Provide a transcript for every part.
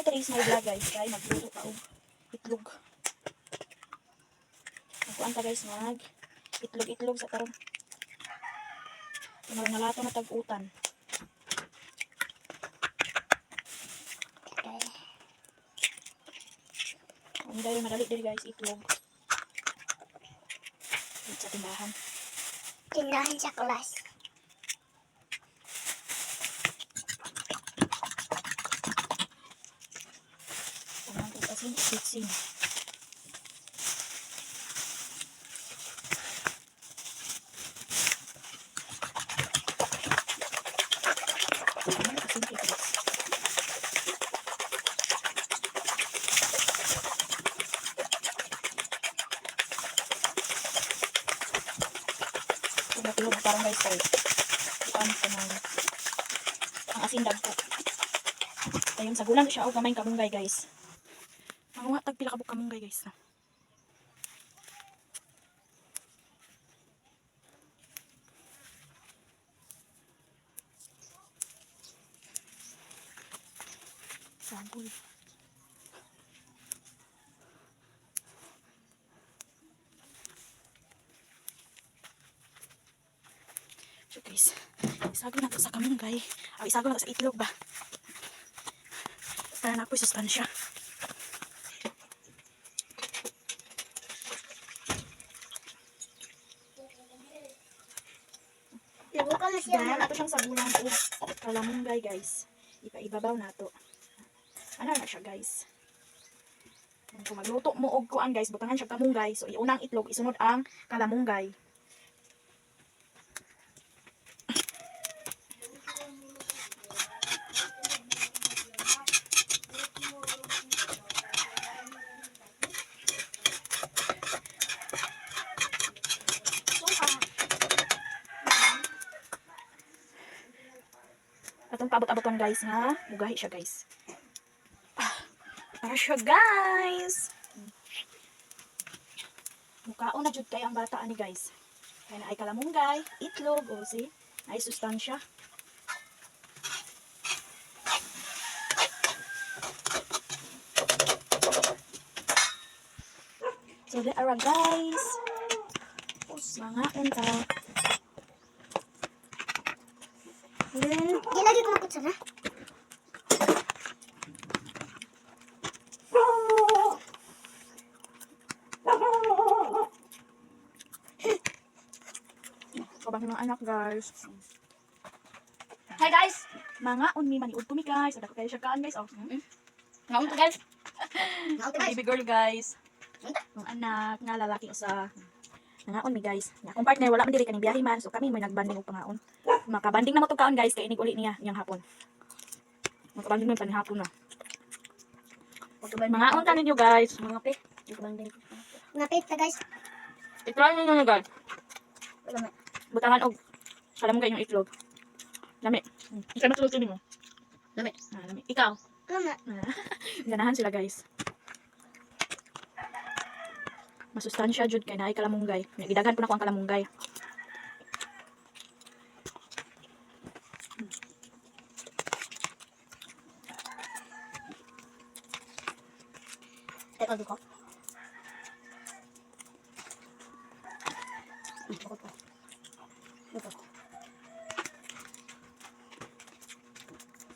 today's my vlog guys. Kaya magluto ka og itlog. Magkuan ta guys mag itlog sa karon. Mag nalato na tag-utan. Ang dahil madali diri guys itlog. Dito sa tindahan. Tindahan sa kelas. Sitsin. Tulog parang guys ay paano ko na ang asin dagko. Ayun sa gulang siya o gamay kamunggay guys. Mga tag pila kabuk kamunggay guys. Sabul. So guys, isago na to sa kamunggay. Isago na to sa itlog ba? Para na po sustansya. Dahil nato siyang sabunan o kalamunggay guys. Ipabaw na to. Ano na siya guys? Kung magluto mo og kuan guys, butangan siya kamunggay. So iunang itlog, isunod ang kalamunggay. Atong paabot-aboton guys nga, mugahi siya guys. Para siya guys. Mukhaon na jud kay ang bata ani guys. Kaya na ay kalamunggay, itlog, o si ay sustansya. So there are guys. Mga unta. Di lagi ko makutsara. Kabang mga anak guys. Hi guys! Mga unmi maniud ko mi guys. Ada ko kayo siya kaan guys. Oh. Mga unta guys. Baby girl guys. Mga anak nga lalaki usa. Mga unmi guys. Nga akong partner wala man diri kaning biyahe man. So kami mo nagbanding og pangaon. Makabanding na mo to kaon guys kay inig uli niya yang hapon. Makabanding mo pan hapon na. Mga unta ninyo guys. Mga pe. Ngapit ta guys. I-try nyo na guys. Wala. Butangan og kalamunggay yung itlog. Lami. Ikaw matulog din mo. Lami. Lami. Ikaw. Lama. Ganahan sila guys. Masustansya jud kay naay kalamunggay. Gidagan po na ko ang kalamunggay. Teka ko.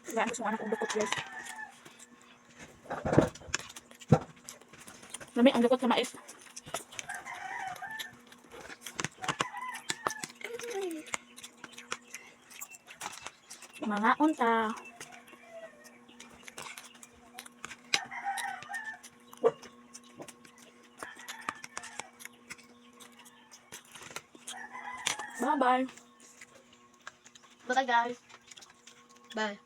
Kaya gusto mo anak kong dukot guys. Lami ang dukot sa mais. Mga unta. Bye-bye. Bye guys. Bye.